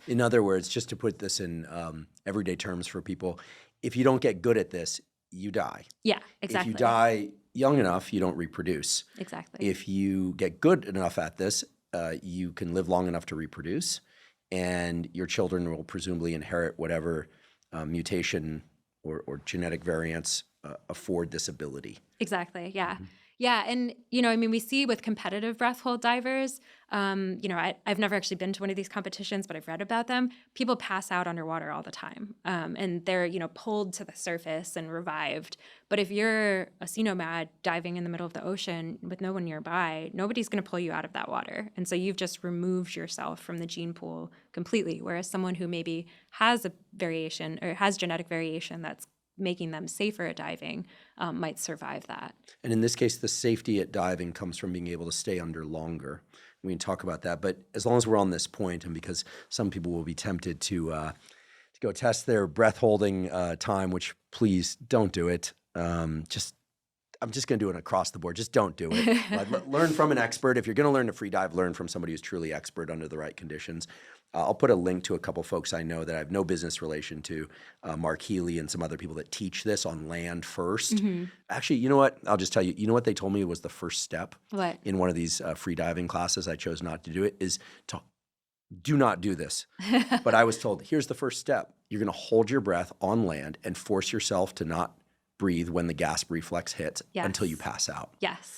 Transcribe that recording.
In other words, just to put this in everyday terms for people, if you don't get good at this, you die. Yeah, If exactly. you die young enough, you don't reproduce. Exactly. If you get good enough at this, you can live long enough to reproduce, and your children will presumably inherit whatever mutation or genetic variants afford this ability. Exactly. Yeah. Yeah. And, we see with competitive breath hold divers, I've never actually been to one of these competitions, but I've read about them. People pass out underwater all the time. And they're, pulled to the surface and revived. But if you're a nomad diving in the middle of the ocean with no one nearby, nobody's going to pull you out of that water. And so you've just removed yourself from the gene pool completely. Whereas someone who maybe has a variation or has genetic variation that's making them safer at diving might survive that. And in this case, the safety at diving comes from being able to stay under longer. We can talk about that. But as long as we're on this point, and because some people will be tempted to go test their breath holding time, which please don't do it. I'm just going to do it across the board. Just don't do it. Learn from an expert. If you're going to learn to free dive, learn from somebody who's truly expert under the right conditions. I'll put a link to a couple folks I know that I have no business relation to, Mark Healy and some other people that teach this on land first. Actually, you know what? I'll just tell you, you know what they told me was the first step What? in one of these free diving classes. I chose not to do it, is to do not do this. But I was told, here's the first step. You're going to hold your breath on land and force yourself to not breathe when the gasp reflex hits Yes. until you pass out. Yes.